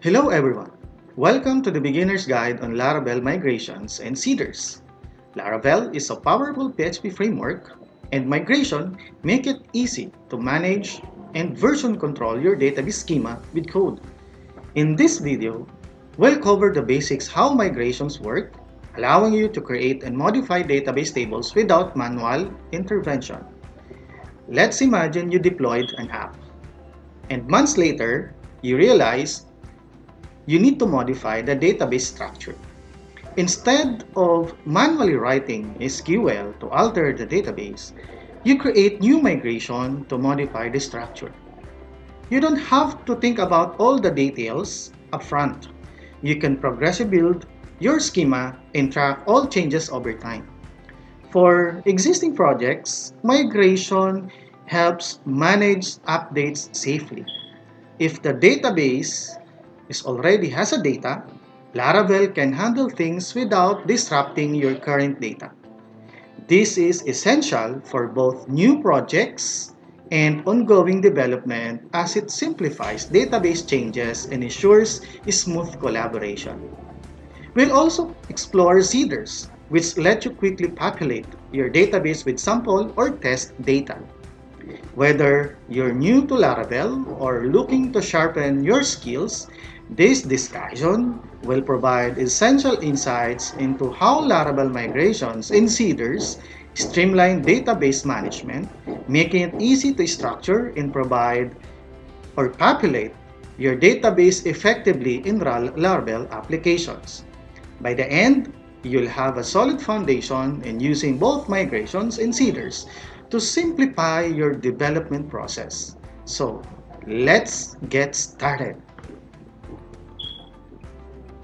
Hello everyone! Welcome to the Beginner's Guide on Laravel Migrations and Seeders. Laravel is a powerful PHP framework, and migration make it easy to manage and version control your database schema with code. In this video, we'll cover the basics how migrations work, allowing you to create and modify database tables without manual intervention. Let's imagine you deployed an app, and months later, you realize you need to modify the database structure. Instead of manually writing SQL to alter the database, you create new migration to modify the structure. You don't have to think about all the details upfront. You can progressively build your schema and track all changes over time. For existing projects, migration helps manage updates safely. If the database already has a data, Laravel can handle things without disrupting your current data. This is essential for both new projects and ongoing development as it simplifies database changes and ensures smooth collaboration. We'll also explore seeders, which let you quickly populate your database with sample or test data. Whether you're new to Laravel or looking to sharpen your skills, this discussion will provide essential insights into how Laravel migrations and seeders streamline database management, making it easy to structure and provide or populate your database effectively in Laravel applications. By the end, you'll have a solid foundation in using both migrations and seeders to simplify your development process. So, let's get started.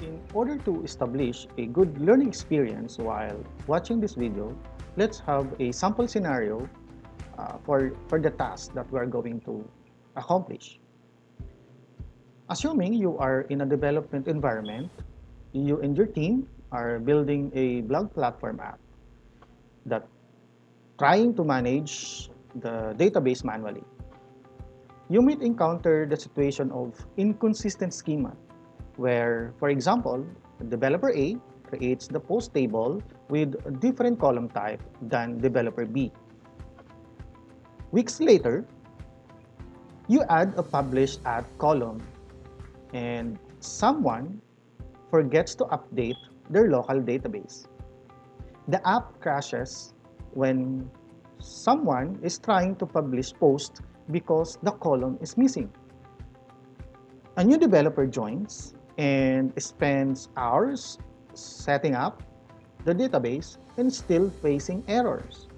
In order to establish a good learning experience while watching this video, let's have a sample scenario for the task that we are going to accomplish. Assuming you are in a development environment, you and your team are building a blog platform app that trying to manage the database manually. You might encounter the situation of inconsistent schema where, for example, developer A creates the post table with a different column type than developer B. Weeks later, you add a published at column and someone forgets to update their local database. The app crashes when someone is trying to publish post because the column is missing. A new developer joins and spends hours setting up the database and still facing errors.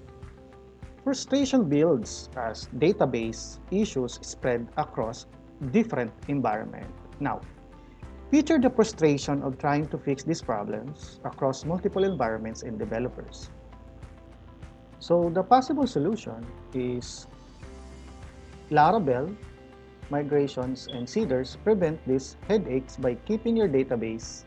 Frustration builds as database issues spread across different environments. Now, picture the frustration of trying to fix these problems across multiple environments and developers. So the possible solution is Laravel migrations and seeders prevent these headaches by keeping your database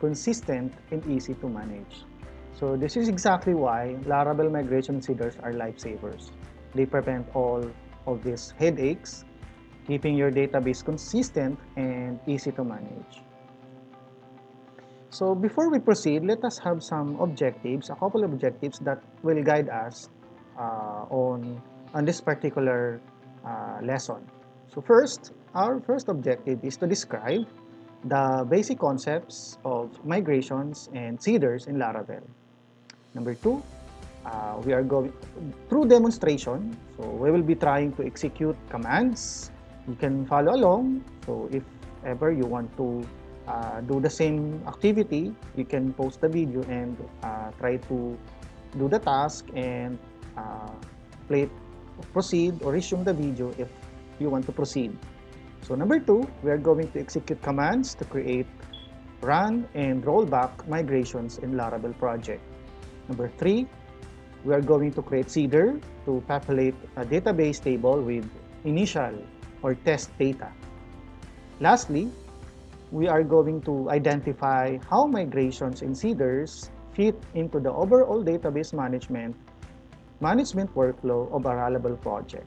consistent and easy to manage. So this is exactly why Laravel migration seeders are lifesavers. They prevent all of these headaches, keeping your database consistent and easy to manage. So before we proceed, let us have some objectives, a couple of objectives that will guide us on this particular lesson. So first, our first objective is to describe the basic concepts of migrations and seeders in Laravel. Number two, we are going through demonstration. So we will be trying to execute commands. You can follow along. So if ever you want to do the same activity, you can pause the video and try to do the task and proceed or resume the video if you want to proceed. So number two, we are going to execute commands to create, run, and roll back migrations in Laravel project. Number three, we are going to create seeder to populate a database table with initial or test data. Lastly, we are going to identify how migrations and seeders fit into the overall database management workflow of a Laravel project.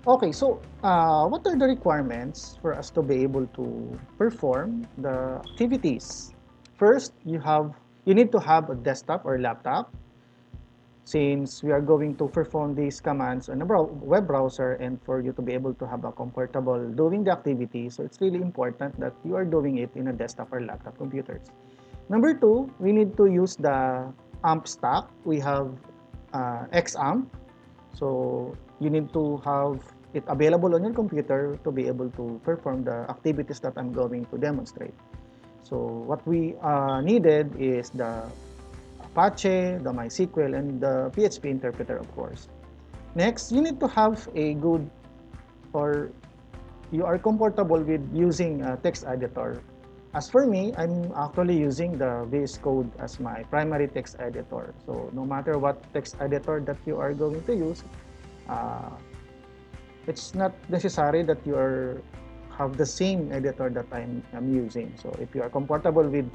Okay, so what are the requirements for us to be able to perform the activities? First, you need to have a desktop or laptop, since we are going to perform these commands on a web browser, and for you to be able to have a comfortable doing the activity, so it's really important that you are doing it in a desktop or laptop computers. Number two, we need to use the amp stack. We have XAMPP, so you need to have it available on your computer to be able to perform the activities that I'm going to demonstrate. So what we needed is the Apache, the MySQL, and the PHP interpreter, of course. Next, you need to have a good, or you are comfortable with using a text editor. As for me, I'm actually using the VS Code as my primary text editor. So no matter what text editor that you are going to use, uh, it's not necessary that you have the same editor that I'm using. So if you are comfortable with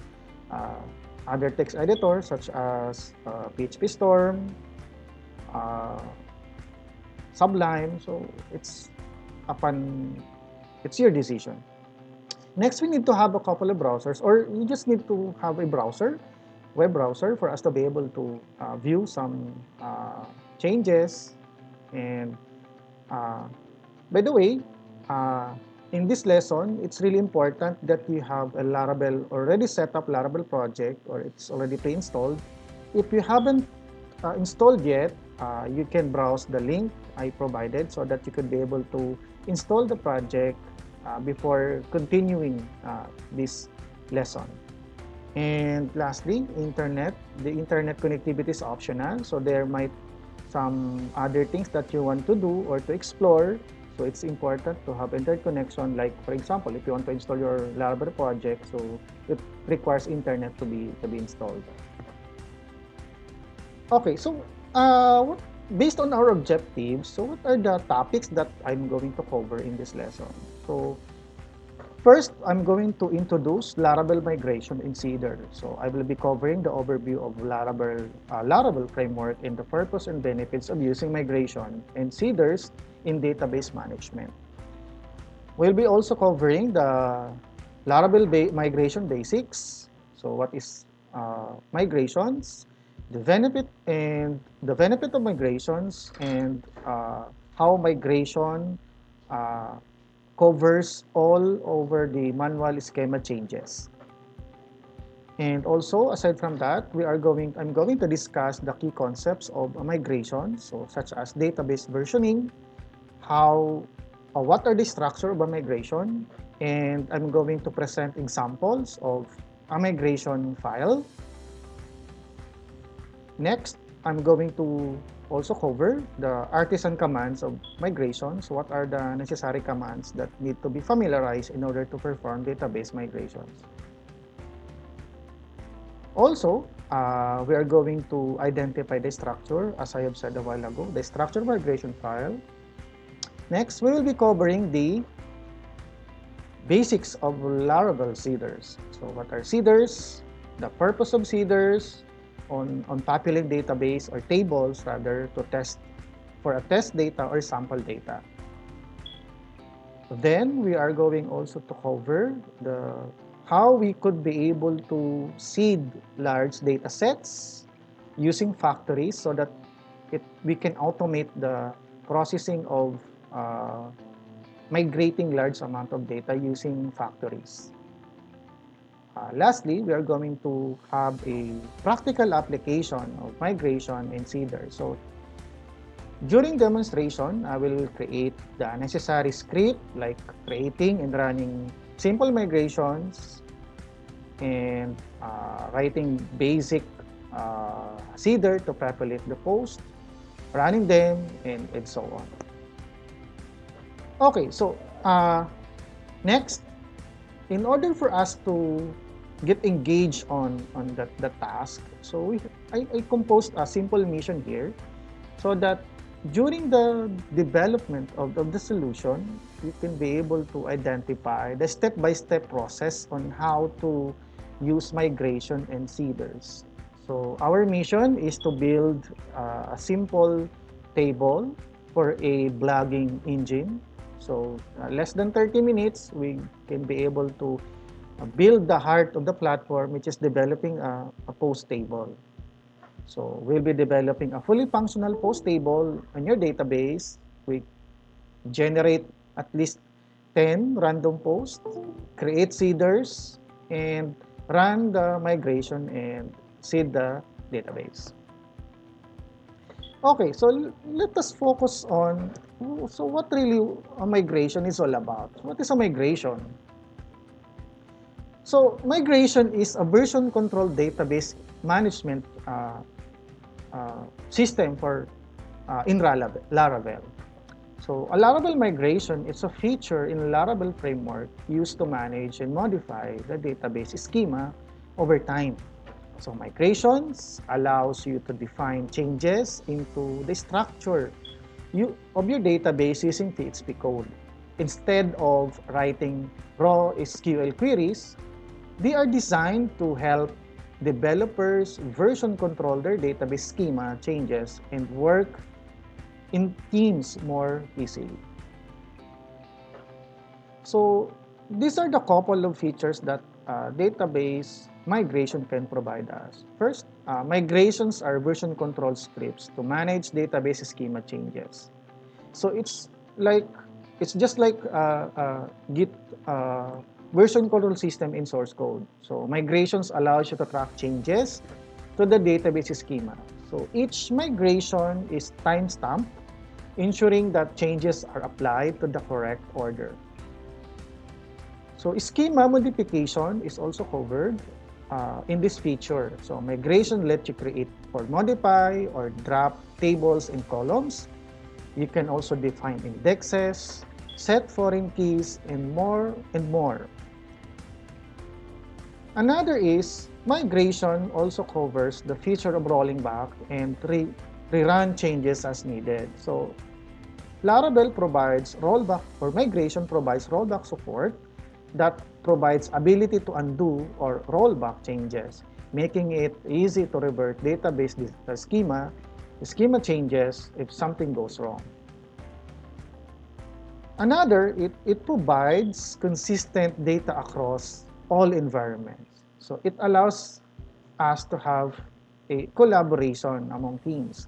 uh, other text editors such as PHP Storm, uh, Sublime, so it's your decision. Next, we need to have a couple of browsers, or you just need to have a browser, web browser, for us to be able to view some changes. And by the way, uh, in this lesson, it's really important that you have a Laravel already set up Laravel project, or it's already pre-installed. If you haven't installed yet, you can browse the link I provided so that you could be able to install the project before continuing this lesson. And lastly, the internet connectivity is optional, so there might some other things that you want to do or to explore. So it's important to have internet connection. Like for example, if you want to install your Laravel project, so it requires internet to be installed. Okay, so based on our objectives, so what are the topics that I'm going to cover in this lesson? So first, I'm going to introduce Laravel migration in Cedar. So I will be covering the overview of Laravel framework and the purpose and benefits of using migration and Cedars in database management. We'll be also covering the Laravel migration basics. So what is migrations, the benefit of migrations, and how migration covers all over the manual schema changes. And also, aside from that, I'm going to discuss the key concepts of a migration, so such as database versioning, what are the structure of a migration, and I'm going to present examples of a migration file. Next, I'm going to also cover the artisan commands of migrations. What are the necessary commands that need to be familiarized in order to perform database migrations? Also, we are going to identify the structure, as I have said a while ago, the structure migration file. Next, we will be covering the basics of Laravel seeders. So what are seeders? The purpose of seeders on populate database or tables rather to test for a test data or sample data. Then we are going also to cover how we could be able to seed large data sets using factories so that we can automate the processing of migrating large amount of data using factories. Lastly, we are going to have a practical application of migration in Cedar. So during demonstration, I will create the necessary script like creating and running simple migrations and writing basic Cedar to populate the post, running them, and so on. Okay, so next, in order for us to get engaged on the task, so I composed a simple mission here so that during the development of the solution, you can be able to identify the step-by-step process on how to use migration and seeders. So our mission is to build a simple table for a blogging engine. So less than 30 minutes, we can be able to build the heart of the platform, which is developing a post table. So we'll be developing a fully functional post table on your database. We generate at least 10 random posts, create seeders, and run the migration and seed the database. Okay, so let us focus on, so what really a migration is all about. What is a migration? So migration is a version control database management system for in Laravel. So a Laravel migration is a feature in Laravel framework used to manage and modify the database schema over time. So migrations allows you to define changes into the structure of your database using PHP code. Instead of writing raw SQL queries, they are designed to help developers version control their database schema changes and work in teams more easily. So these are the couple of features that database migration can provide us. First, migrations are version control scripts to manage database schema changes. So it's just like Git version control system in source code. So migrations allows you to track changes to the database schema. So each migration is timestamped, ensuring that changes are applied to the correct order. So schema modification is also covered in this feature. So migration lets you create or modify or drop tables and columns. You can also define indexes, set foreign keys, and more and more. Another is migration also covers the feature of rolling back and rerun changes as needed. So Laravel provides rollback, or migration provides rollback support that provides ability to undo or roll back changes, making it easy to revert database schema changes if something goes wrong. Another, it provides consistent data across all environments. So it allows us to have a collaboration among teams.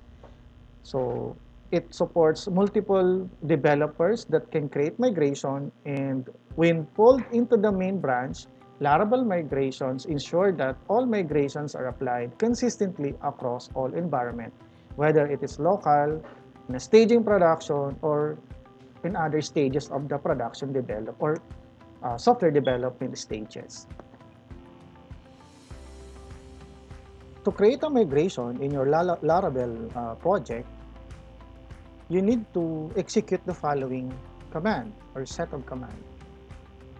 So it supports multiple developers that can create migration, and when pulled into the main branch, Laravel migrations ensure that all migrations are applied consistently across all environments, whether it is local, in a staging production, or in other stages of the production or software development stages. To create a migration in your Laravel project, you need to execute the following command or set of commands.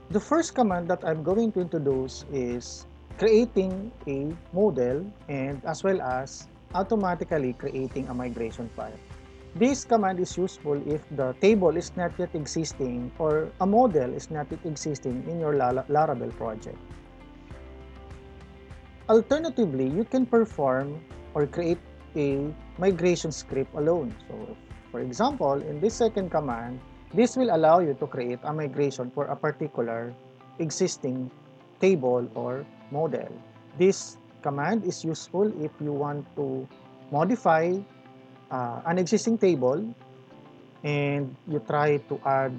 The first command that I'm going to introduce is creating a model and as well as automatically creating a migration file. This command is useful if the table is not yet existing or a model is not yet existing in your Laravel project. Alternatively, you can perform or create a migration script alone. So, for example, in this second command, this will allow you to create a migration for a particular existing table or model. This command is useful if you want to modify an existing table and you try to add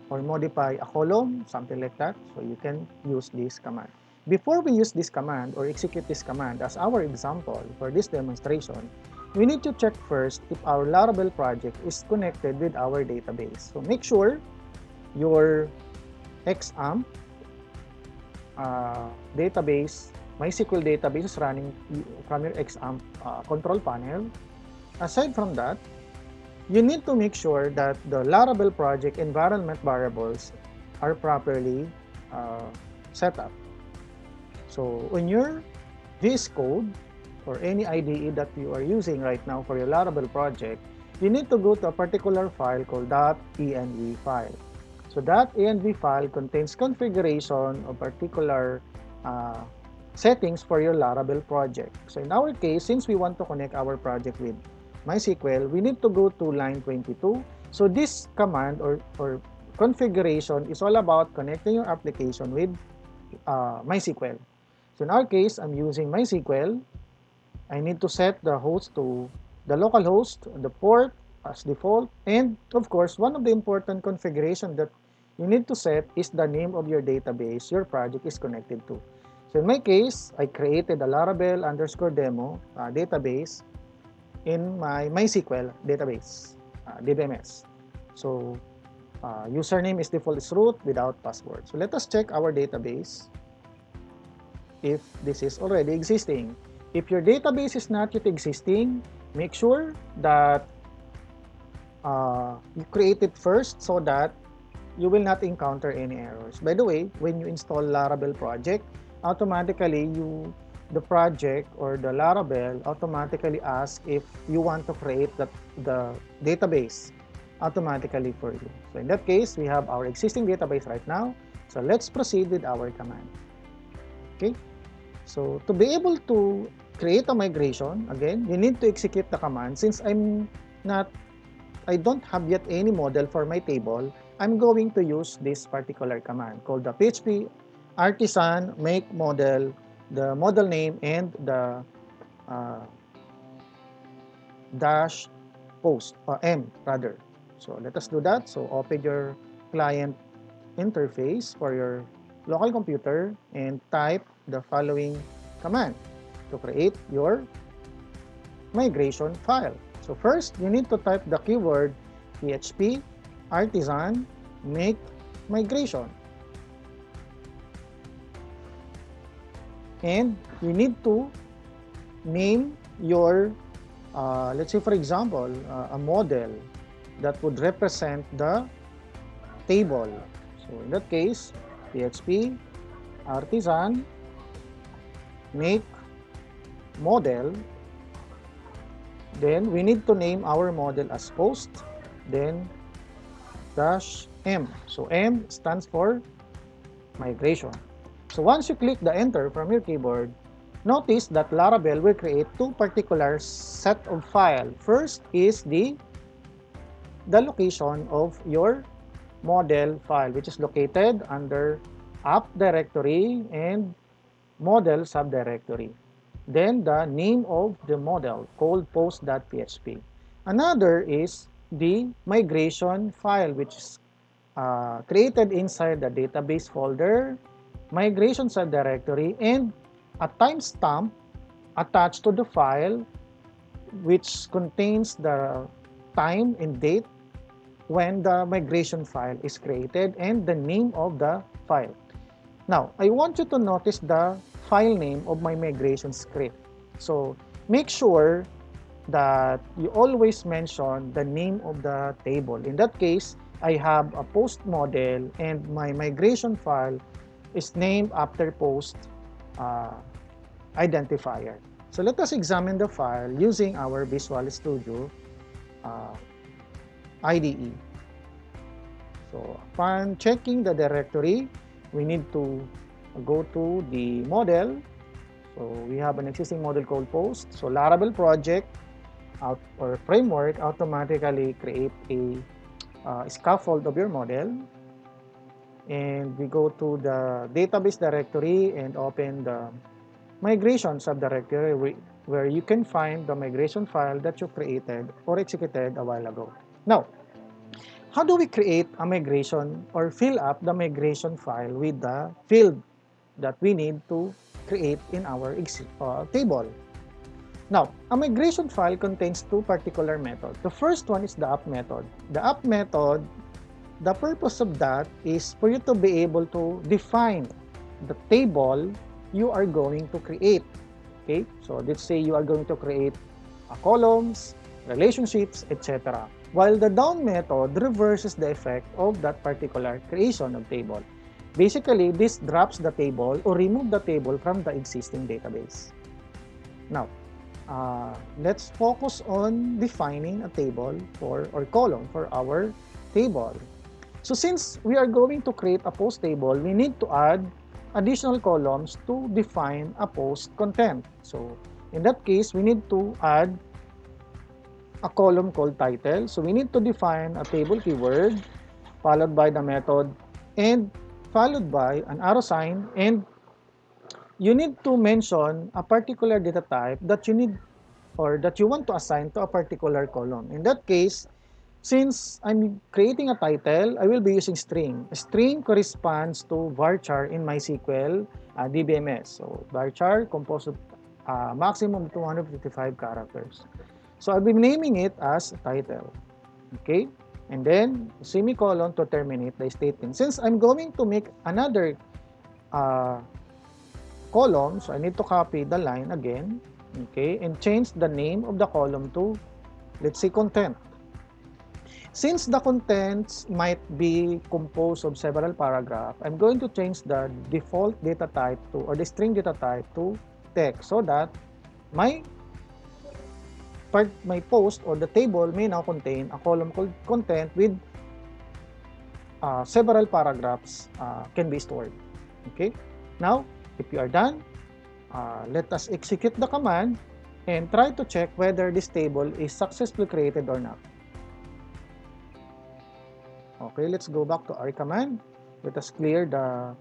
or modify a column, something like that. So you can use this command. Before we use this command or execute this command as our example for this demonstration, we need to check first if our Laravel project is connected with our database. So make sure your XAMPP database, MySQL database is running from your XAMPP control panel. Aside from that, you need to make sure that the Laravel project environment variables are properly set up. So on your VS Code or any IDE that you are using right now for your Laravel project, you need to go to a particular file called .env file. So .env file contains configuration of particular settings for your Laravel project. So in our case, since we want to connect our project with MySQL, we need to go to line 22, So this command or configuration is all about connecting your application with MySQL. So in our case, I'm using MySQL. I need to set the host to the local host, the port as default, and of course, one of the important configuration that you need to set is the name of your database your project is connected to. So in my case, I created a Laravel _demo database in my MySQL database, DBMS. So username is default is root without password. So let us check our database if this is already existing. If your database is not yet existing, make sure that you create it first so that you will not encounter any errors. By the way, when you install Laravel project, automatically the project or the Laravel automatically asks if you want to create the database automatically for you. So in that case, we have our existing database right now. So let's proceed with our command. Okay. So to be able to create a migration, again, you need to execute the command. Since I don't have yet any model for my table, I'm going to use this particular command called the PHP artisan make model, the model name, and the dash post, M rather. So let us do that. So open your client interface for your local computer and type the following command to create your migration file. So first, you need to type the keyword PHP artisan make migration. And you need to name your, let's say for example, a model that would represent the table. So in that case, PHP artisan make model. Then we need to name our model as post, then dash M. So M stands for migration. So once you click the enter from your keyboard, notice that Laravel will create two particular set of file. First is the location of your model file, which is located under app directory and model subdirectory. Then the name of the model called post.php. Another is the migration file, which is created inside the database folder, migration subdirectory, and a timestamp attached to the file, which contains the time and date when the migration file is created and the name of the file. Now, I want you to notice the file name of my migration script. So make sure that you always mention the name of the table. In that case, I have a post model and my migration file is named after post identifier. So let us examine the file using our Visual Studio IDE. So upon checking the directory, we need to go to the model. So we have an existing model called post. So Laravel project or framework automatically create a scaffold of your model. And we go to the database directory and open the migration subdirectory where you can find the migration file that you created or executed a while ago. Now, how do we create a migration or fill up the migration file with the field that we need to create in our table? Now, a migration file contains two particular methods. The first one is the app method. The app method, the purpose of that is for you to be able to define the table you are going to create. Okay, so let's say you are going to create columns, relationships, etc. While the down method reverses the effect of that particular creation of table. Basically, this drops the table or remove the table from the existing database. Now, let's focus on defining a table or column for our table. So since we are going to create a post table, we need to add additional columns to define a post content. So in that case, we need to add a column called title. So we need to define a table keyword followed by the method and followed by an arrow sign, and you need to mention a particular data type that you need or that you want to assign to a particular column. In that case, since I'm creating a title, I will be using string. A string corresponds to varchar in MySQL DBMS. So varchar composed of maximum 255 characters. So I'll be naming it as title. Okay? And then semicolon to terminate the statement. Since I'm going to make another column, so I need to copy the line again, okay, and change the name of the column to, let's say, content. Since the contents might be composed of several paragraphs, I'm going to change the default data type to, or the string data type to text, so that my post or the table may now contain a column called content with several paragraphs can be stored. Okay. Now, if you are done, let us execute the command and try to check whether this table is successfully created or not. Okay, let's go back to our command. Let us clear the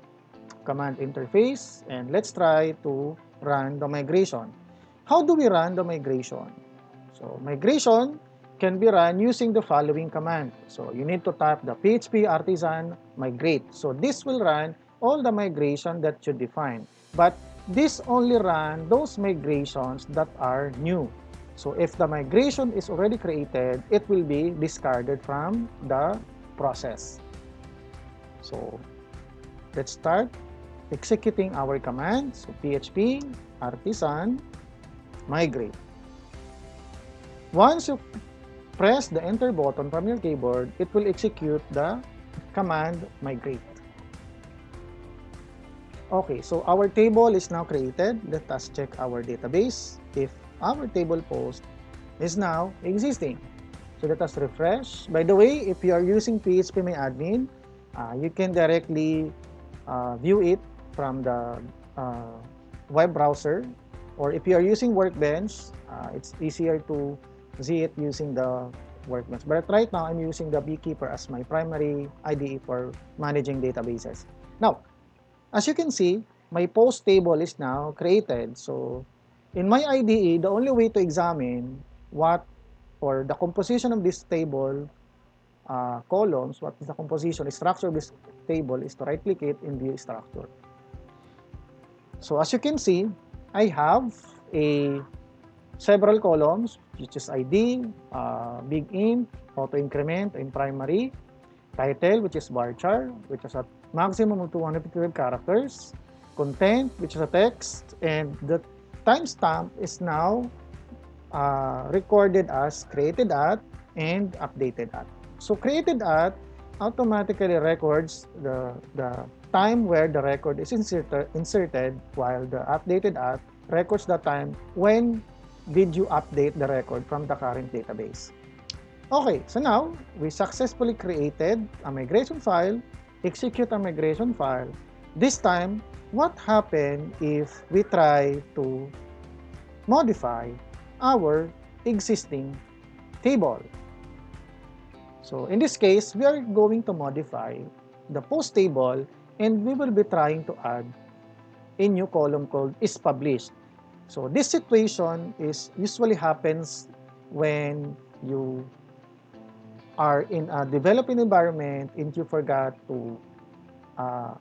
command interface and let's try to run the migration. How do we run the migration? So migration can be run using the following command. So you need to type the PHP artisan migrate. So this will run all the migration that you define. But this only run those migrations that are new. So if the migration is already created, it will be discarded from the process. So let's start executing our command. So PHP artisan migrate. Once you press the enter button from your keyboard, it will execute the command migrate. Okay, so our table is now created. Let us check our database if our table post is now existing. So let us refresh. By the way, if you are using PHPMyAdmin, you can directly view it from the web browser, or if you are using Workbench, it's easier to see it using the Workbench. But right now, I'm using the Beekeeper as my primary IDE for managing databases. Now, as you can see, my post table is now created. So in my IDE, the only way to examine what or the composition of this table columns, what is the composition, structure of this table, is to right-click it in View Structure. So as you can see, I have several columns, which is ID, big int, auto increment in primary, title, which is varchar, which is a maximum of 255 characters, content, which is a text, and the timestamp is now recorded as created at and updated at. So created at automatically records the time where the record is inserted, while the updated at records the time when did you update the record from the current database. Okay, so now we successfully created a migration file, execute a migration file. This time, what happened if we try to modify our existing table? So in this case, we are going to modify the post table and we will be trying to add a new column called is published. So this situation usually happens when you are in a developing environment and you forgot to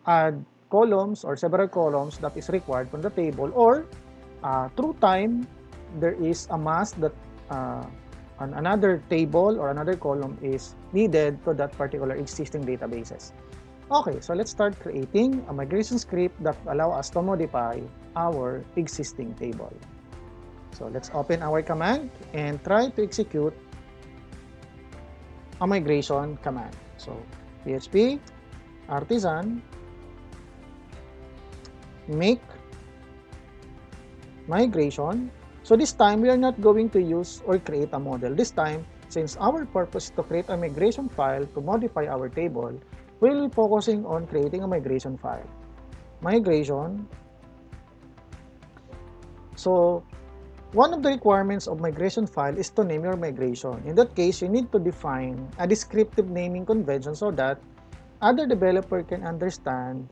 add columns or several columns that is required from the table, or through time there is a must that another table or another column is needed to that particular existing databases. Okay, so let's start creating a migration script that allow us to modify our existing table. So let's open our command and try to execute a migration command. So PHP artisan make migration. So this time we are not going to use or create a model. This time, since our purpose is to create a migration file to modify our table, we will be focusing on creating a migration file. Migration. So one of the requirements of migration file is to name your migration. In that case, you need to define a descriptive naming convention so that other developer can understand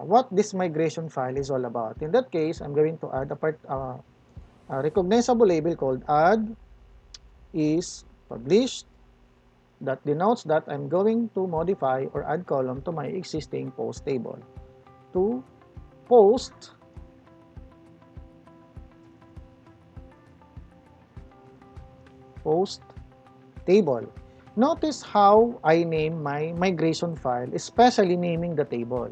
what this migration file is all about. In that case, I'm going to add a recognizable label called add is published that denotes that I'm going to modify or add column to my existing post table. To post table. Notice how I name my migration file, especially naming the table.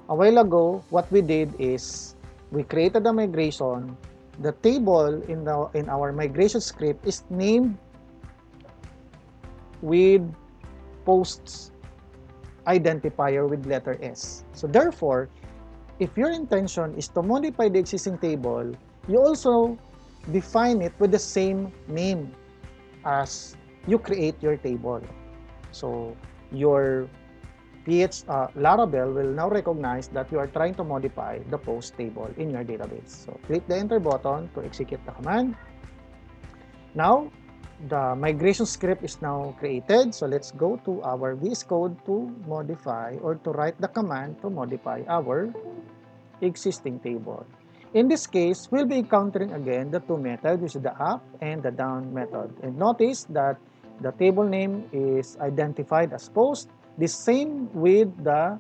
A while ago, what we did is we created a migration. The table in our migration script is named with posts identifier with letter S. So therefore, if your intention is to modify the existing table, you also define it with the same name as you create your table. So your Laravel will now recognize that you are trying to modify the post table in your database. So click the enter button to execute the command. Now, the migration script is now created. So let's go to our VS Code to modify or to write the command to modify our existing table. In this case, we'll be encountering again the two methods, which is the up and the down method. And notice that the table name is identified as post, the same with the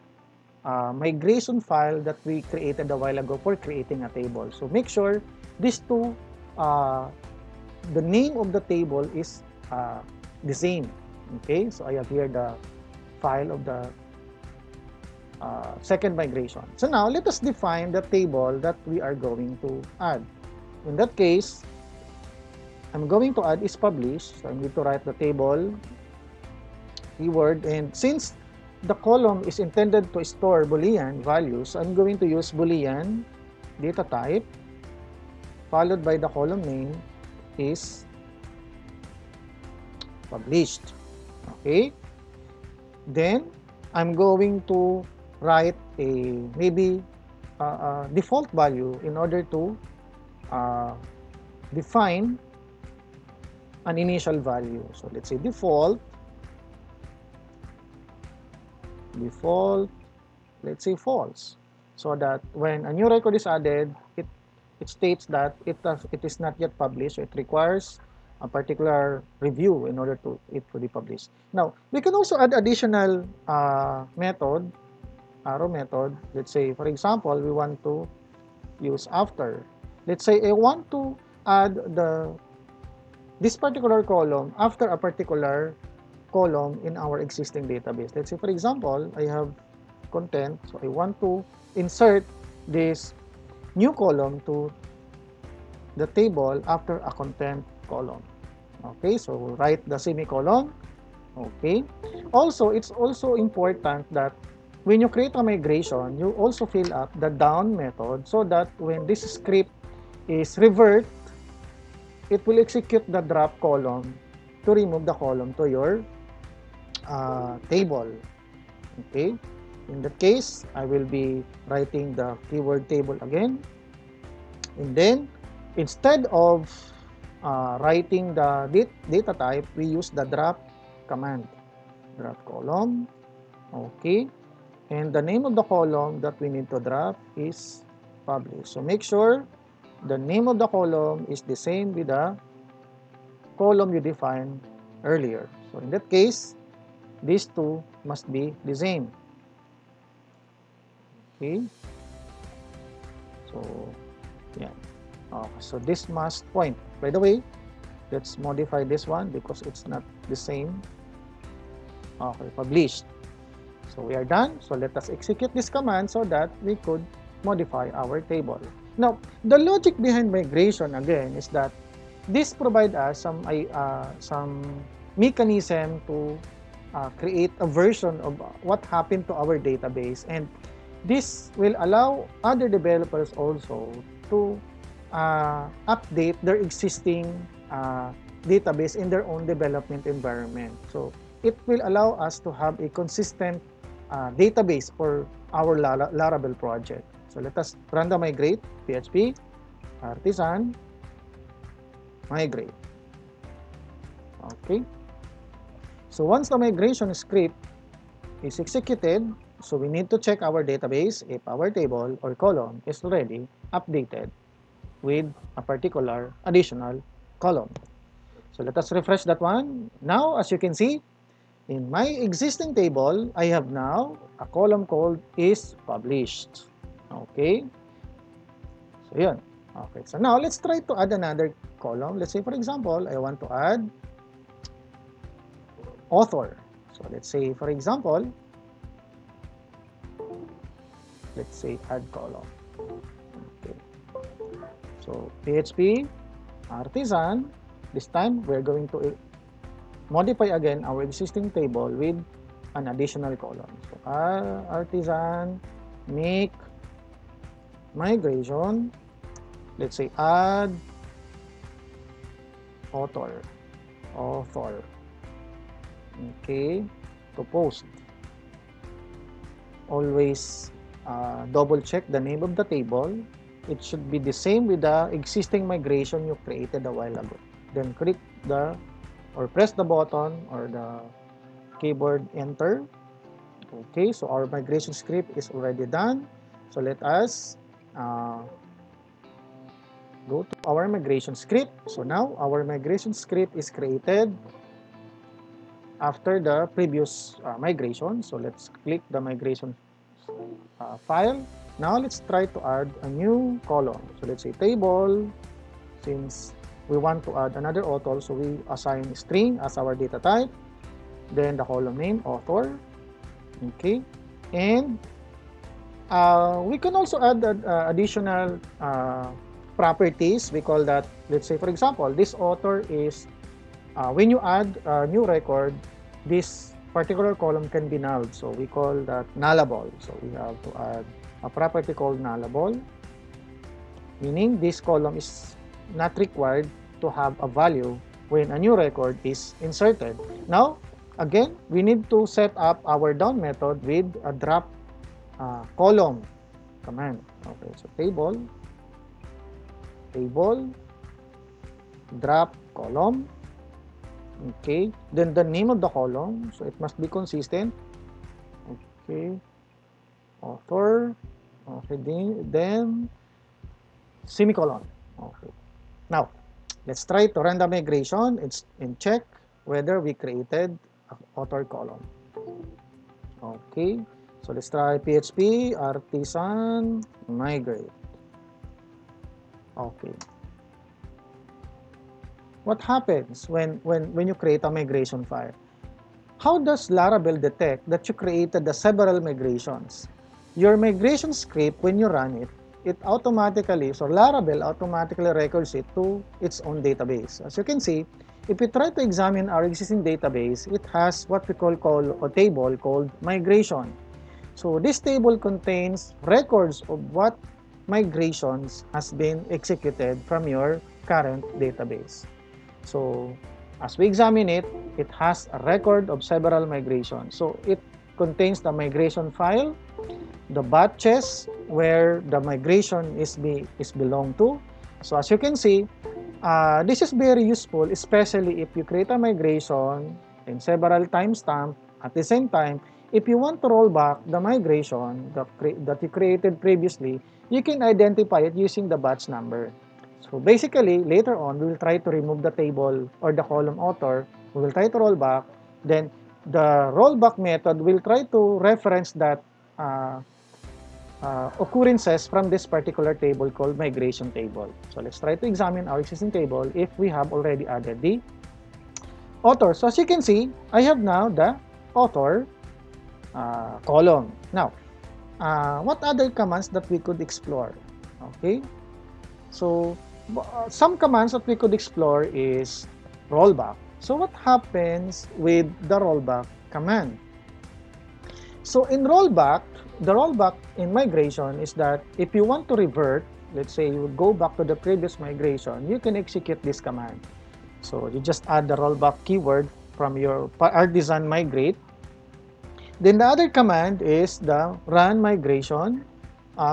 migration file that we created a while ago for creating a table. So make sure these two, the name of the table is the same. Okay, so I have here the file of the second migration. So now let us define the table that we are going to add. In that case, I'm going to add is published. So I'm going to write the table keyword, and since the column is intended to store Boolean values, I'm going to use Boolean data type followed by the column name is published. Okay, then I'm going to write a maybe a default value in order to define an initial value. So let's say default, let's say false, so that when a new record is added, it states that it is not yet published, so it requires a particular review in order to it to be published. Now, we can also add additional method, arrow method. Let's say, for example, we want to use after. Let's say I want to add this particular column after a particular column in our existing database. Let's say, for example, I have content, so I want to insert this new column to the table after a content column. Okay, so write the semicolon. Okay, also it's also important that when you create a migration, you also fill up the down method so that when this script is revert, it will execute the drop column to remove the column to your table. Okay, in that case, I will be writing the keyword table again, and then instead of writing the data type, we use the drop command, drop column. Okay, and the name of the column that we need to drop is published. So make sure the name of the column is the same with the column you defined earlier. So in that case, these two must be the same. Okay, so yeah, so this must point. By the way, let's modify this one because it's not the same. Okay, published. So we are done. So let us execute this command so that we could modify our table. Now, the logic behind migration again is that this provides us some mechanism to create a version of what happened to our database, and this will allow other developers also to update their existing database in their own development environment. So it will allow us to have a consistent database for our Laravel project. So let us run the migrate PHP artisan migrate. Okay. So once the migration script is executed, so we need to check our database if our table or column is already updated with a particular additional column. So let us refresh that one. Now, as you can see, in my existing table, I have now a column called is published. Okay. So yun. Okay. So now let's try to add another column. Let's say, for example, I want to add author. So let's say, for example, let's say add column. Okay. So PHP artisan. This time we're going to modify again our existing table with an additional column. So artisan make migration. Let's say add author. Okay, to post. Always double check the name of the table. It should be the same with the existing migration you created a while ago. Then click the or press the button or the keyboard enter. Okay, so our migration script is already done. So let us go to our migration script. So now our migration script is created after the previous migration. So let's click the migration file. Now let's try to add a new column. So let's say table. Since we want to add another author, so we assign string as our data type. Then the column name author. Okay, and we can also add additional properties. We call that, let's say for example, this author is when you add a new record, this particular column can be nulled. So we call that nullable. So we have to add a property called nullable, meaning this column is not required to have a value when a new record is inserted. Now, again, we need to set up our down method with a drop column command. Okay, so table drop column. Okay, then the name of the column, so it must be consistent. Okay, author. Okay, then semicolon. Okay, now let's try to run the migration and check whether we created an author column. Okay, so let's try PHP artisan migrate. Okay, what happens when you create a migration file? How does Laravel detect that you created the several migrations? Your migration script, when you run it, it automatically, so Laravel automatically records it to its own database. As you can see, if we try to examine our existing database, it has what we call a table called migration. So this table contains records of what migrations has been executed from your current database. So as we examine it, it has a record of several migrations. So it contains the migration file, the batches where the migration is belong to. So as you can see, this is very useful, especially if you create a migration in several timestamps at the same time. If you want to roll back the migration that you created previously, you can identify it using the batch number. So basically, later on, we will try to remove the table or the column author. We will try to roll back. Then the rollback method will try to reference that occurrences from this particular table called migration table. So let's try to examine our existing table if we have already added the author. So as you can see, I have now the author column. Now, what other commands that we could explore? Okay, so some commands that we could explore is rollback. So what happens with the rollback command? So in rollback, the rollback in migration is that if you want to revert, let's say you would go back to the previous migration, you can execute this command. So you just add the rollback keyword from your artisan migrate. Then the other command is the run migration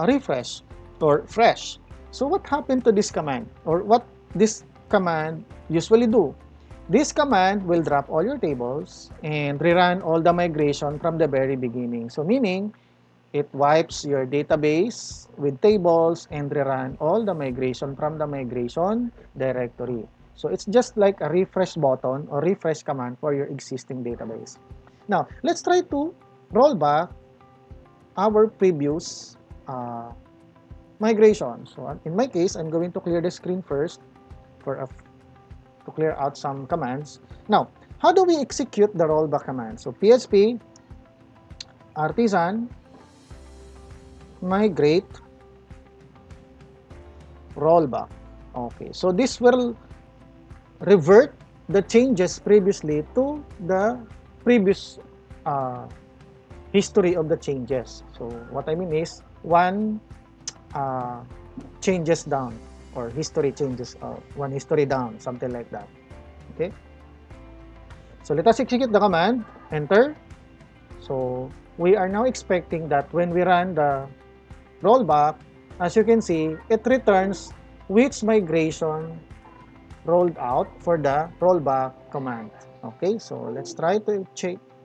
refresh or fresh. So what happened to this command, or what this command usually do? This command will drop all your tables and rerun all the migration from the very beginning. So meaning, it wipes your database with tables and rerun all the migration from the migration directory. So it's just like a refresh button or refresh command for your existing database. Now, let's try to roll back our previous migration. So in my case, I'm going to clear the screen first to clear out some commands. Now, how do we execute the rollback command? So PHP artisan migrate rollback. Okay, so this will revert the changes previously to the previous history of the changes. So what I mean is one changes down, or history changes, one history down, something like that. Okay, so let us execute the command, enter. So we are now expecting that when we run the rollback, as you can see, it returns which migration rolled out for the rollback command. Okay, so let's try to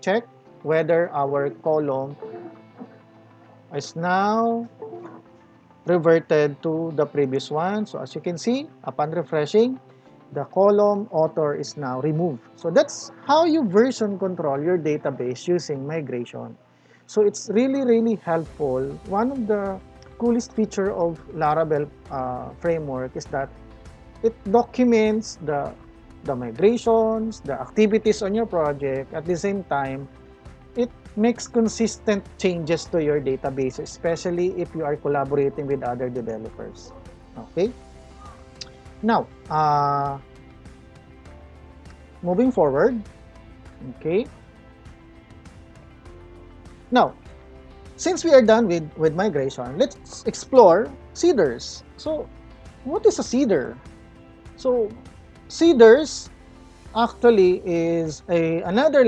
check whether our column is now reverted to the previous one. So as you can see, upon refreshing, the column author is now removed. So that's how you version control your database using migration. So it's really helpful. One of the coolest feature of Laravel framework is that it documents the migrations, the activities on your project. At the same time, it makes consistent changes to your database, especially if you are collaborating with other developers. Okay. Now, moving forward. Okay. Now, since we are done with migration, let's explore seeders. So, what is a seeder? So, seeders actually is another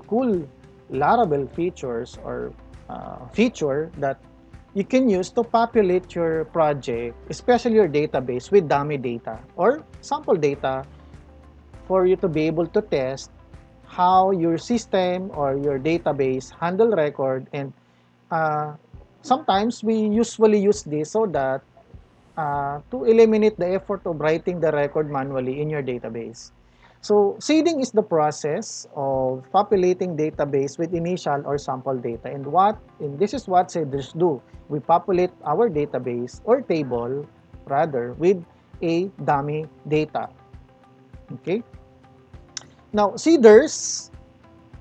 cool Laravel features or feature that you can use to populate your project, especially your database, with dummy data or sample data for you to be able to test how your system or your database handle record. And sometimes we usually use this so that to eliminate the effort of writing the record manually in your database. So seeding is the process of populating database with initial or sample data. And this is what seeders do. We populate our database or table rather with a dummy data. Okay. Now seeders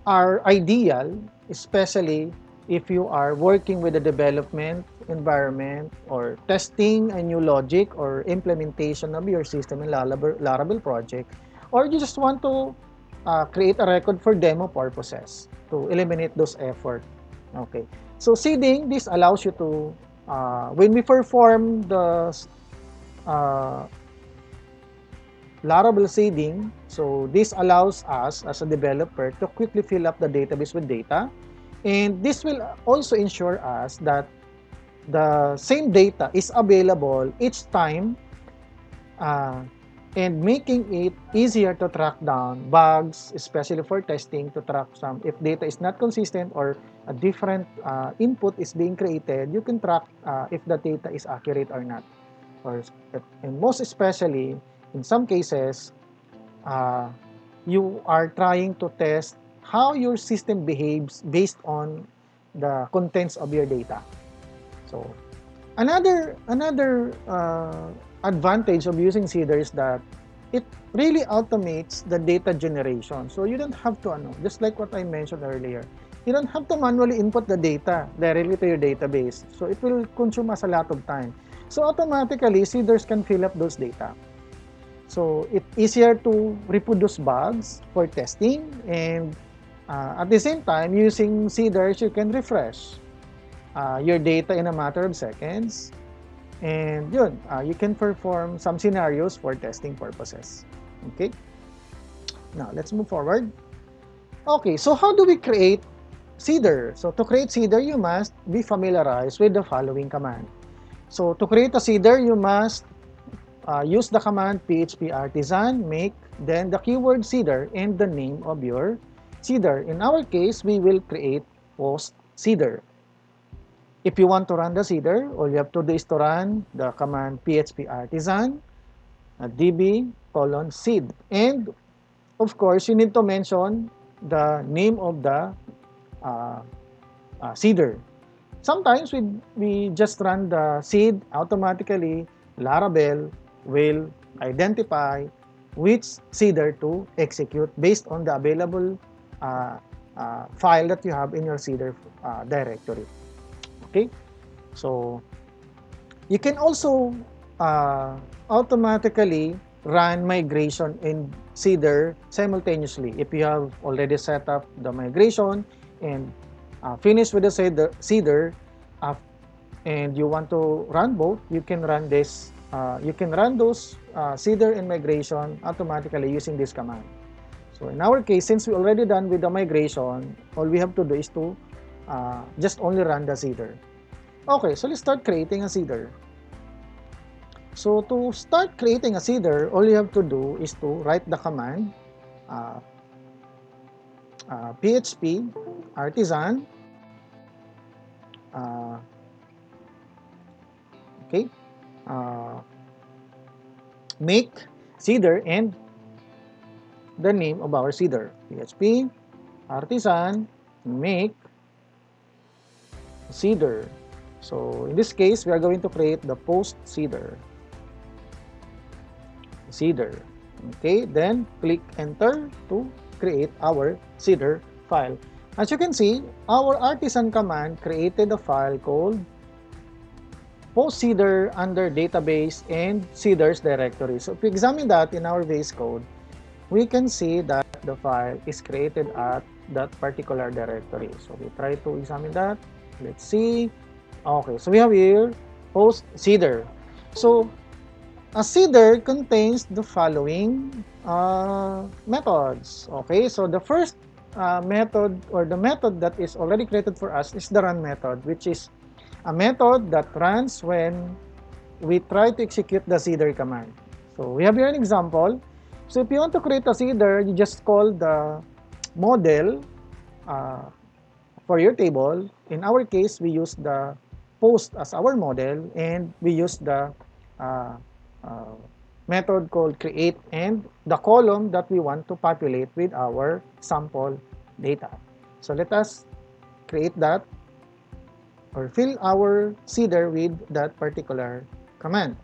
are ideal, especially if you are working with a development environment or testing a new logic or implementation of your system in Laravel project, or you just want to create a record for demo purposes to eliminate those efforts. Okay, so seeding, this allows you to, when we perform the Laravel seeding, so this allows us as a developer to quickly fill up the database with data, and this will also ensure us that the same data is available each time, and making it easier to track down bugs, especially for testing, to track some if data is not consistent or a different input is being created. You can track if the data is accurate or not, and most especially in some cases you are trying to test how your system behaves based on the contents of your data. So another advantage of using Seeder is that it really automates the data generation. So you don't have to, just like what I mentioned earlier, you don't have to manually input the data directly to your database. So it will consume us a lot of time. So automatically, Seeders can fill up those data. So it's easier to reproduce bugs for testing, and at the same time, using Seeders, you can refresh your data in a matter of seconds. And yun, you can perform some scenarios for testing purposes. Okay? Now, let's move forward. Okay, so how do we create Seeder? So to create Seeder, you must be familiarized with the following command. So to create a Seeder, you must use the command php artisan make, then the keyword seeder and the name of your seeder. In our case, we will create post seeder. If you want to run the seeder, all you have to do is to run the command php artisan db :seed. And of course, you need to mention the name of the seeder. Sometimes we just run the seed automatically. Laravel will identify which seeder to execute based on the available file that you have in your seeder directory. Okay, so you can also automatically run migration and seeder simultaneously. If you have already set up the migration and finished with the seeder and you want to run both, you can run this. You can run those seeder and migration automatically using this command. So in our case, since we already done with the migration, all we have to do is to just only run the seeder. Okay, so let's start creating a seeder. So to start creating a seeder, all you have to do is to write the command php artisan okay, make seeder and the name of our seeder. php artisan make seeder. So in this case, we are going to create the post seeder. Okay, then click enter to create our seeder file. As you can see, our artisan command created a file called post seeder under database and seeders directory. So if we examine that in our VS Code, we can see that the file is created at that particular directory. So we try to examine that. Let's see. Okay, so we have here post seeder. So a seeder contains the following methods. Okay, so the first method, or the method that is already created for us, is the run method, which is a method that runs when we try to execute the seeder command. So we have here an example. So if you want to create a seeder, you just call the model for your table. In our case, we use the post as our model, and we use the method called create and the column that we want to populate with our sample data. So let us create that or fill our seeder with that particular command.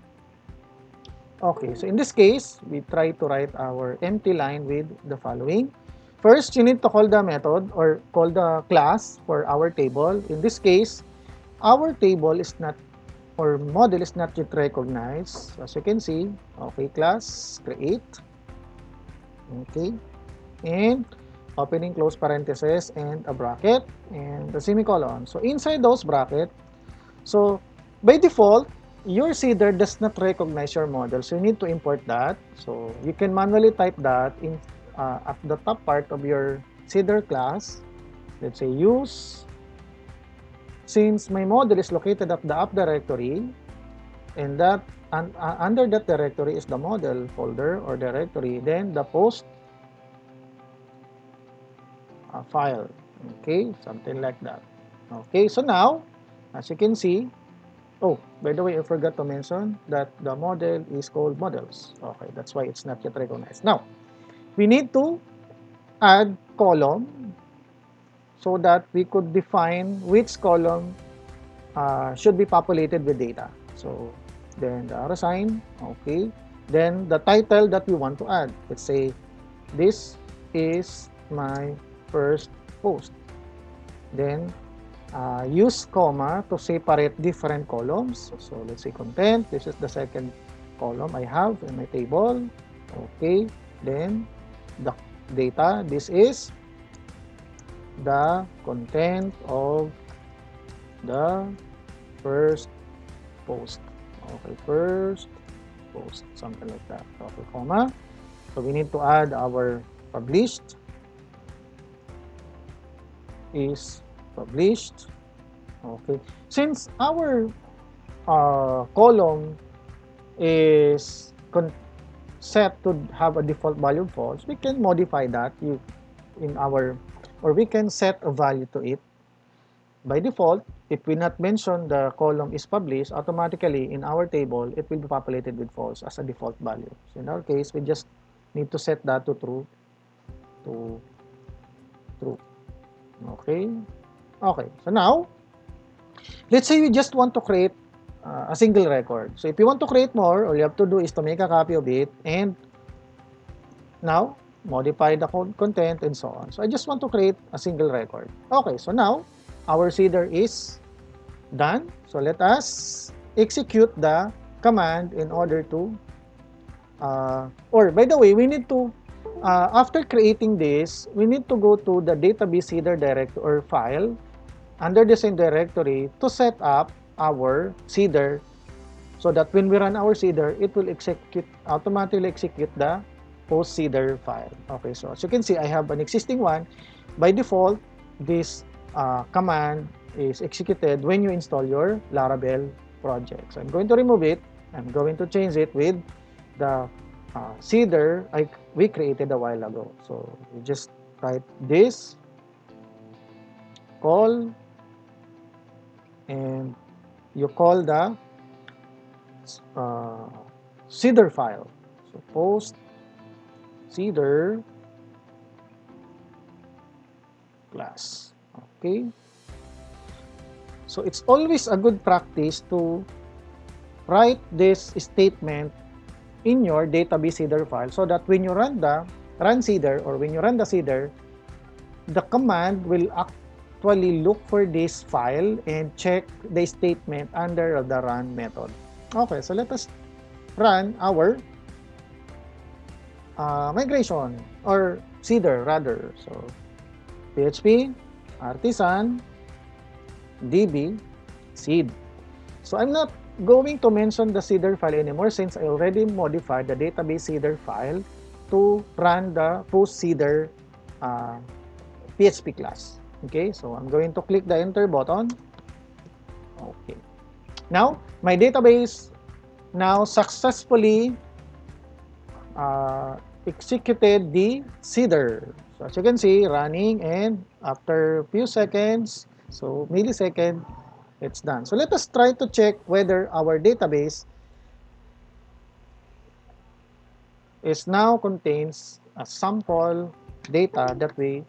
Okay, so in this case, we try to write our empty line with the following. First, you need to call the method or call the class for our table. In this case, our table is not, or model is not yet recognized. As you can see, okay, class, create, okay, and opening close parentheses and a bracket and a semicolon. So inside those brackets, so by default, your seeder does not recognize your model, so you need to import that. So you can manually type that in at the top part of your seeder class. Let's say use. Since my model is located at the app directory, and that under that directory is the model folder or directory, then the post file. Okay, something like that. Okay, so now, as you can see, oh, by the way, I forgot to mention that the model is called models. Okay, that's why it's not yet recognized. Now, we need to add column so that we could define which column should be populated with data. So then the assign, okay. Then the title that we want to add. Let's say this is my first post. Then use comma to separate different columns. So let's say content. This is the second column I have in my table. Okay. Then the data. This is the content of the first post. Okay, first post, something like that. Okay, comma. So we need to add our published is published. Okay, since our column is set to have a default value of false, we can modify that or we can set a value to it. By default, if we not mention the column is published, automatically in our table, it will be populated with false as a default value. So in our case, we just need to set that to true. Okay. So now, let's say we just want to create a single record. So if you want to create more, all you have to do is to make a copy of it and now modify the content and so on. So I just want to create a single record. Okay, so now our seeder is done. So let us execute the command in order to or by the way, we need to after creating this, we need to go to the database seeder directory or file under the same directory to set up our seeder so that when we run our seeder, it will automatically execute the post seeder file. Okay, so as you can see, I have an existing one. By default, this command is executed when you install your Laravel project. So I'm going to remove it. I'm going to change it with the seeder we created a while ago. So you just write this call and you call the seeder file. So post seeder class. Okay. So it's always a good practice to write this statement in your database seeder file so that when you run the seeder or when you run the seeder, the command will actually look for this file and check the statement under the run method. Okay, so let us run our migration or seeder rather. So PHP artisan db seed. So I'm not going to mention the seeder file anymore since I already modified the database seeder file to run the post seeder PHP class. Okay, so I'm going to click the enter button. Okay, now my database now successfully executed the seeder. So as you can see, running, and after a few seconds, so millisecond, it's done. So let us try to check whether our database is now contains a sample data that we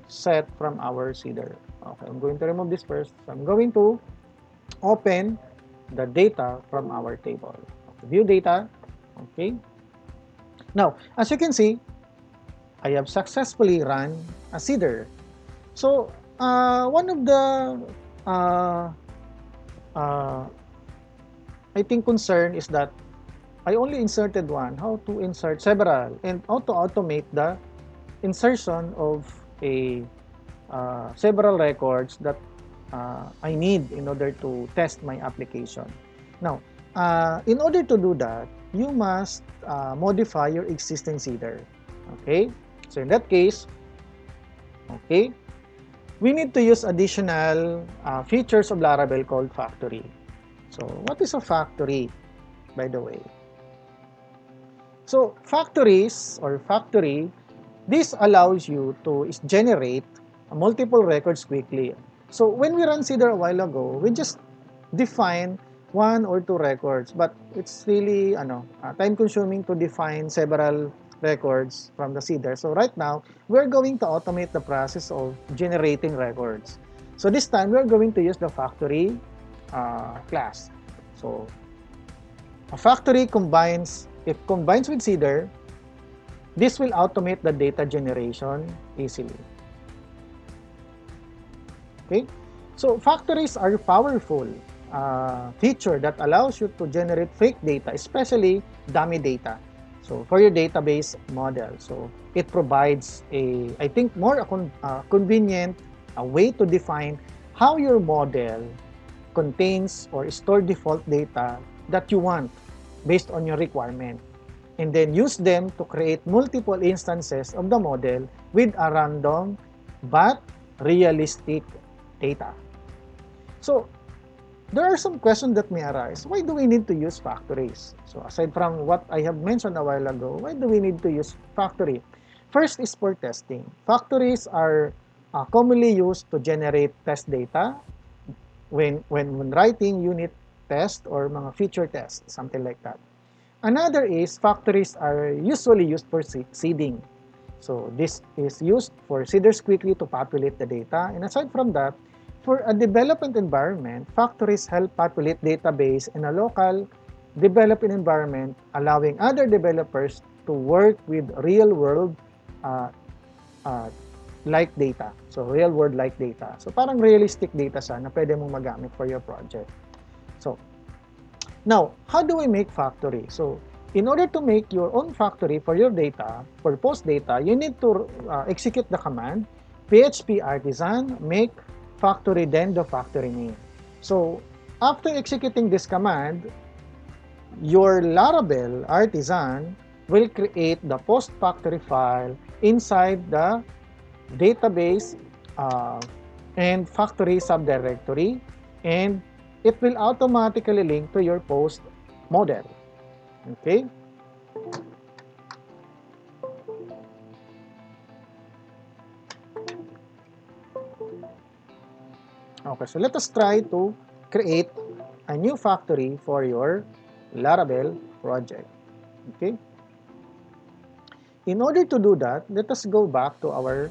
set from our seeder. Okay, I'm going to remove this first. So I'm going to open the data from our table. Okay, view data. Okay. Now, as you can see, I have successfully run a seeder. So one of the I think concern is that I only inserted one. How to insert several and how to automate the insertion of a several records that I need in order to test my application. Now, in order to do that, you must modify your existing seeder. Okay, so in that case, okay, we need to use additional features of Laravel called factory. So what is a factory, by the way? So factories or factory, this allows you to generate multiple records quickly. So when we ran seeder a while ago, we just define one or two records, but it's really time-consuming to define several records from the seeder. So right now, we're going to automate the process of generating records. So this time, we're going to use the factory class. So a factory combines with seeder. This will automate the data generation easily. Okay, so factories are powerful feature that allows you to generate fake data, especially dummy data. So for your database model, so it provides I think more convenient way to define how your model contains or store default data that you want based on your requirement, and then use them to create multiple instances of the model with a random but realistic data. So there are some questions that may arise. Why do we need to use factories? So aside from what I have mentioned a while ago, why do we need to use factory? First is for testing. Factories are commonly used to generate test data when writing unit test or mga feature test, something like that. Another is factories are usually used for seeding. So this is used for seeders quickly to populate the data. And aside from that, for a development environment, factories help populate database in a local development environment, allowing other developers to work with real-world like data. So real-world like data. So parang realistic data siya na pwede mong magamit for your project. So now, how do we make factory? So in order to make your own factory for your data, for post data, you need to execute the command php artisan make factory then the factory name. So after executing this command, your Laravel artisan will create the post factory file inside the database and factory subdirectory, and it will automatically link to your post model. Okay. Okay, so let us try to create a new factory for your Laravel project. Okay. In order to do that, let us go back to our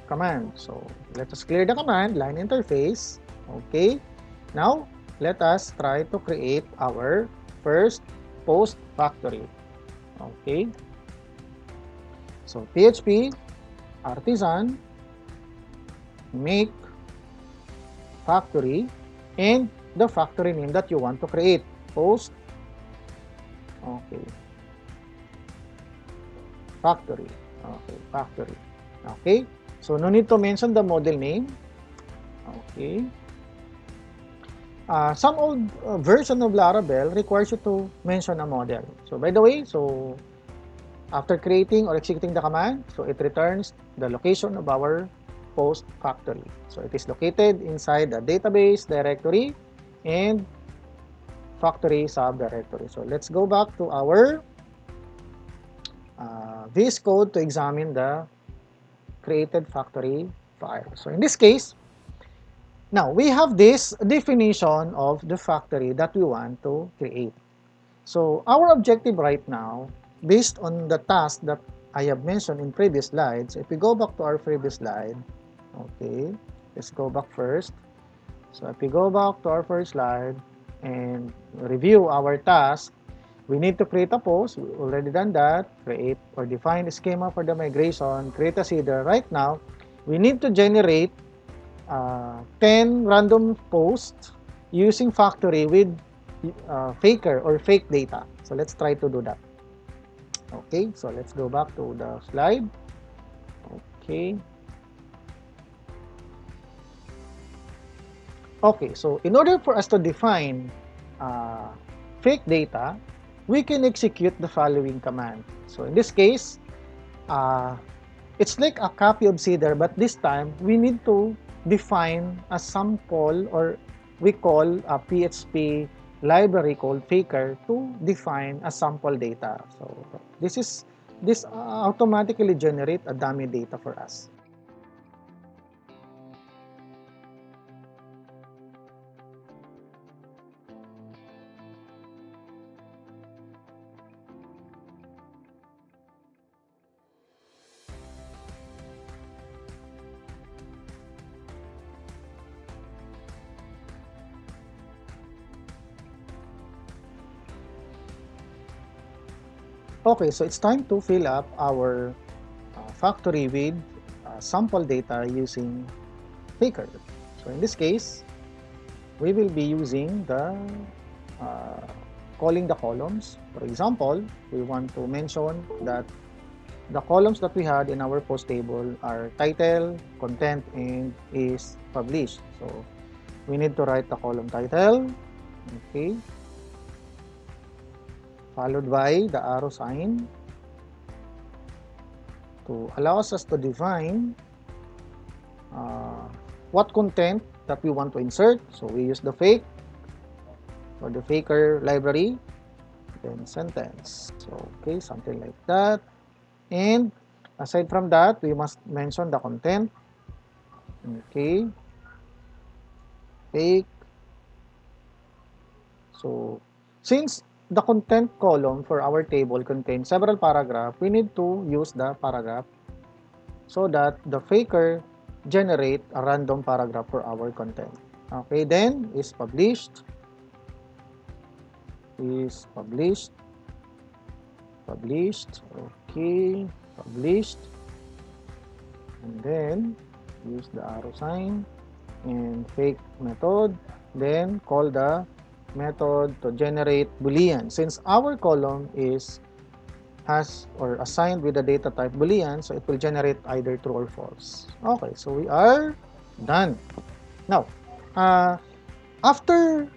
command. So let us clear the command line interface. Okay. Now let us try to create our first post factory. Okay. So php artisan make factory and the factory name that you want to create, post. Okay. Factory. Okay, factory. Okay. So no need to mention the model name. Okay. Some old version of Laravel requires you to mention a model. So by the way, so after creating or executing the command, so it returns the location of our post factory. So it is located inside the database directory and factory subdirectory. So let's go back to our VS Code to examine the created factory file. So in this case, now we have this definition of the factory that we want to create. So our objective right now, based on the task that I have mentioned in previous slides, if we go back to our previous slide, okay, let's go back first. So if we go back to our first slide and review our task, we need to create a post. We already done that. Create or define a schema for the migration. Create a seeder. Right now, we need to generate 10 random posts using factory with faker or fake data. So let's try to do that. Okay, so let's go back to the slide. Okay. Okay, so in order for us to define fake data, we can execute the following command. So in this case, it's like a copy of seeder, but this time we need to define a sample, or we call a PHP library called faker to define a sample data. So this automatically generate a dummy data for us. Okay, so it's time to fill up our factory with sample data using faker. So in this case, we will be using the calling the columns. For example, we want to mention that the columns that we had in our post table are title, content, and is published. So we need to write the column title, okay, followed by the arrow sign to allow us to define what content that we want to insert. So we use the fake or the faker library, then sentence. So okay, something like that. And aside from that, we must mention the content. Okay, fake. So since the content column for our table contains several paragraphs, we need to use the paragraph so that the faker generate a random paragraph for our content. Okay, then is published, okay, published, and then use the arrow sign and fake method, then call the method to generate boolean. Since our column has or assigned with the data type boolean, so it will generate either true or false. Okay, so we are done. Now, after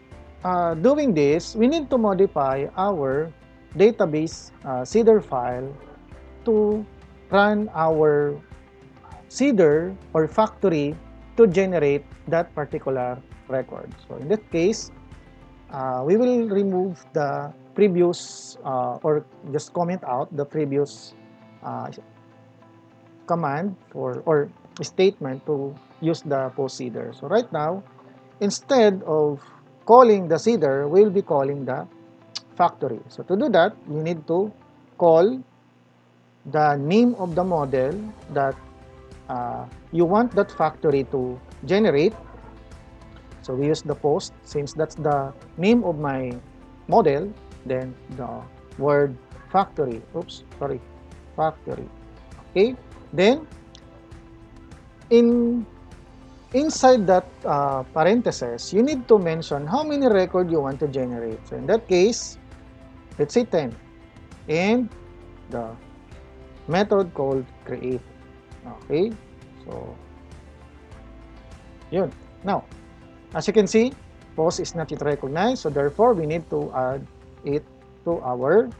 doing this, we need to modify our database seeder file to run our seeder or factory to generate that particular record. So in that case, we will remove the previous or just comment out the previous command or statement to use the post seeder. So right now, instead of calling the seeder, we'll be calling the factory. So to do that, you need to call the name of the model that you want that factory to generate. So we use the post since that's the name of my model, then the word factory. Factory. Okay, then inside that parenthesis, you need to mention how many records you want to generate. So in that case, let's say 10, and the method called create. Okay, so yun. Now, as you can see, post is not yet recognized, so therefore we need to add it to our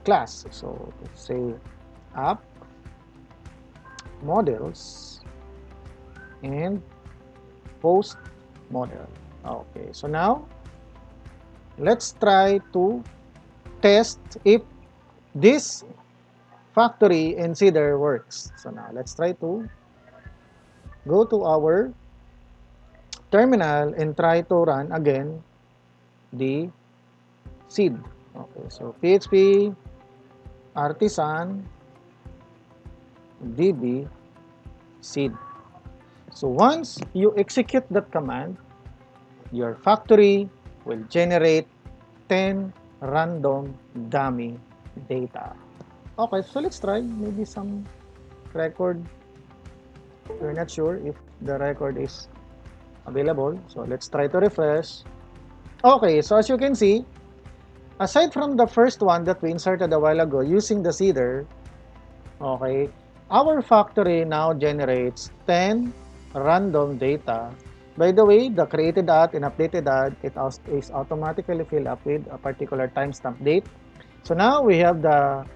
class. So let's say app models and post model. Okay, so now let's try to test if this factory and seeder works. So now let's try to go to our terminal and try to run again the seed. Okay, so PHP artisan db seed. So once you execute that command, your factory will generate 10 random dummy data. Okay, so let's try maybe some record. We're not sure if the record is available, so let's try to refresh. Okay, so as you can see, aside from the first one that we inserted a while ago using the seeder, okay, our factory now generates 10 random data. By the way, the created at and updated at is automatically filled up with a particular timestamp date. So now we have the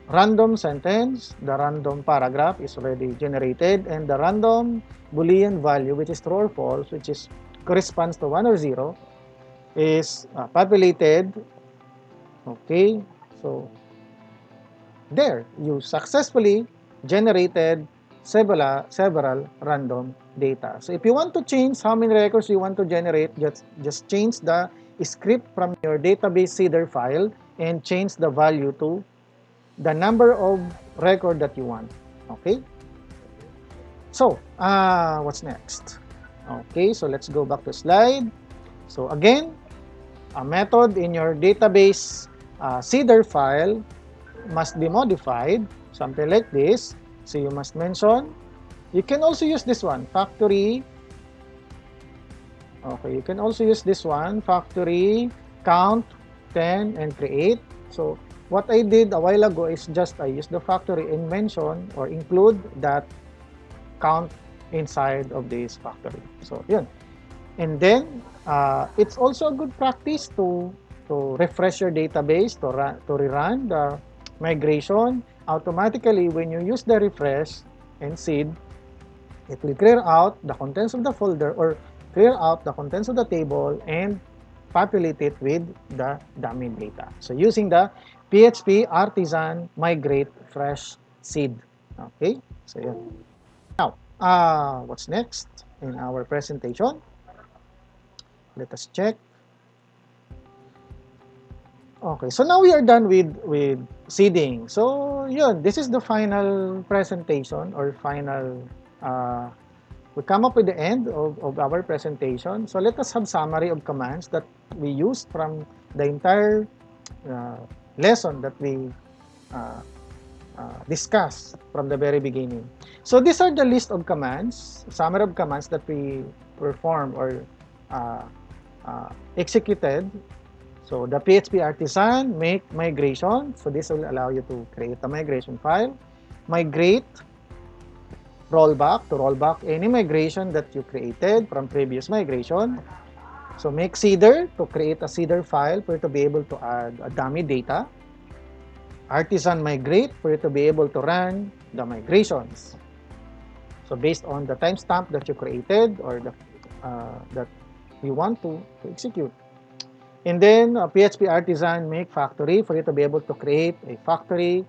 random sentence, the random paragraph is already generated, and the random boolean value, which is true or false, which is corresponds to 1 or 0, is populated. Okay, so there you successfully generated several random data. So if you want to change how many records you want to generate, just change the script from your database seeder file and change the value to the number of record that you want. Okay, so what's next? Okay, so let's go back to slide. So again, a method in your database seeder file must be modified, something like this. So you must mention, you can also use this one, factory. Okay, you can also use this one, factory count 10 and create. So what I did a while ago is just I used the factory and mention or include that count inside of this factory. So yun. And then it's also a good practice to refresh your database, to rerun the migration automatically. When you use the refresh and seed, It will clear out the contents of the folder or clear out the contents of the table and populate it with the dummy data. So using the PHP artisan migrate fresh seed. Okay, so yeah. Now, what's next in our presentation? Let us check. Okay, so now we are done with seeding. So yun, this is the final presentation or final. We come up with the end of our presentation. So let us have summary of commands that we used from the entire lesson that we discussed from the very beginning. So these are the list of commands, summary of commands that we performed or executed. So the PHP artisan make migration. So this will allow you to create a migration file. Migrate, rollback, to roll back any migration that you created from previous migration. So make seeder, to create a seeder file for you to be able to add a dummy data. Artisan migrate, for you to be able to run the migrations. So based on the timestamp that you created or the that you want to execute. And then PHP artisan make factory, for you to be able to create a factory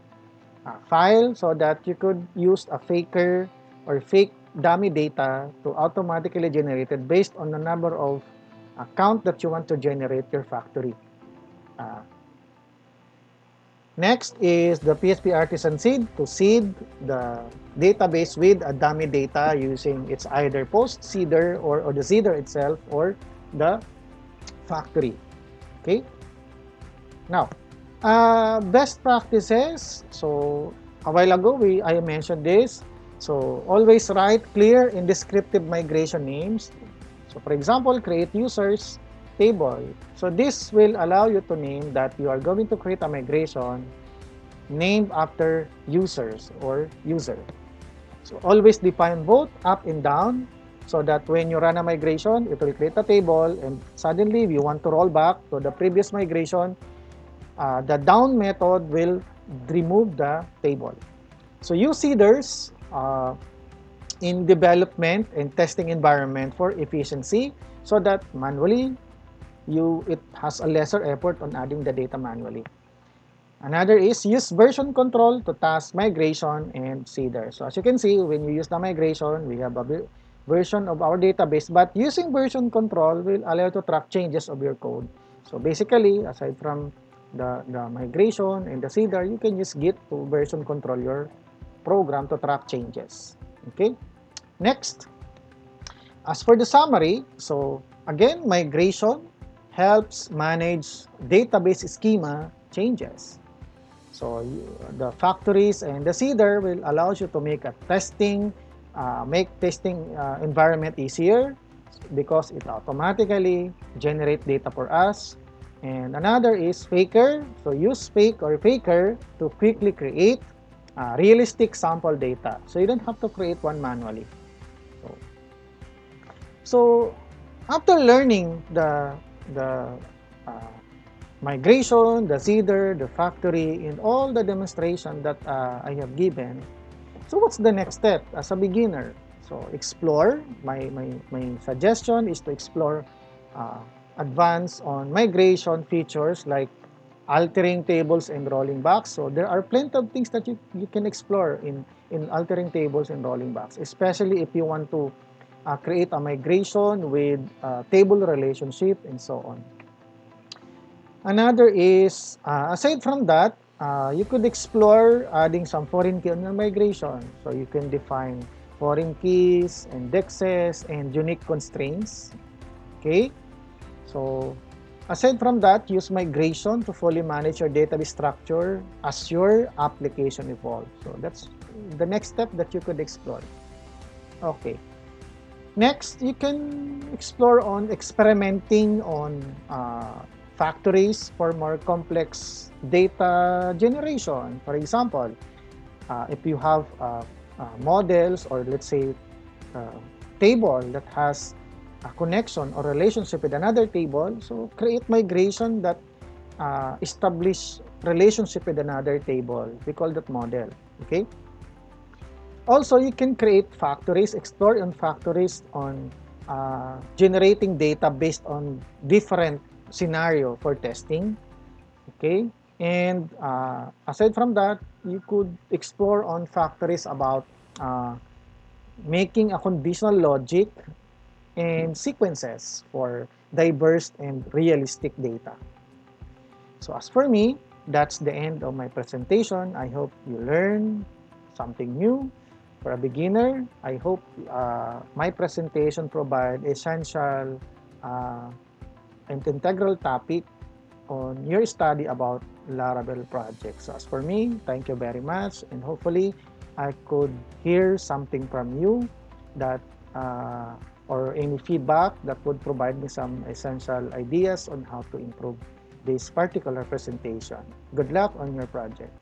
file so that you could use a faker or fake dummy data to automatically generate it based on the number of count that you want to generate your factory. Next is the PHP artisan seed, to seed the database with a dummy data using it's either post seeder or the seeder itself or the factory. Okay. Now, best practices. So a while ago I mentioned this. So always write clear and descriptive migration names. So for example, create users table. So this will allow you to name that you are going to create a migration named after users or user. So always define both up and down so that when you run a migration, it will create a table and suddenly if you want to roll back to the previous migration, the down method will remove the table. So use seeders in development and testing environment for efficiency so that manually it has a lesser effort on adding the data manually. Another is use version control to task migration and seeder. So as you can see, when you use the migration, we have a version of our database, but using version control will allow you to track changes of your code. So basically, aside from the migration and the seeder, you can use Git to version control your program to track changes. Okay. Next, as for the summary, so again, migration helps manage database schema changes. So the factories and the seeder will allow you to make a testing environment easier because it automatically generates data for us. And another is faker. So use fake or faker to quickly create realistic sample data. So you don't have to create one manually. So after learning the migration, the seeder, the factory, and all the demonstration that I have given, so what's the next step as a beginner? So explore. My suggestion is to explore advance on migration features like altering tables and rolling backs. So there are plenty of things that you can explore in altering tables and rolling backs, especially if you want to create a migration with table relationship and so on. Another is, aside from that, you could explore adding some foreign key on your migration. So you can define foreign keys, indexes, and unique constraints. Okay? So aside from that, use migration to fully manage your database structure as your application evolves. So that's the next step that you could explore. Okay. Next, you can explore on experimenting on factories for more complex data generation. For example, if you have models or let's say table that has a connection or relationship with another table, so create migration that establish relationship with another table. We call that model. Okay. Also, you can create factories, explore on factories on generating data based on different scenario for testing. Okay, and aside from that, you could explore on factories about making a conditional logic and sequences for diverse and realistic data. So as for me, that's the end of my presentation. I hope you learn something new. For a beginner, I hope my presentation provide essential and integral topic on your study about Laravel project. So as for me, thank you very much, and hopefully I could hear something from you that or any feedback that would provide me some essential ideas on how to improve this particular presentation. Good luck on your project.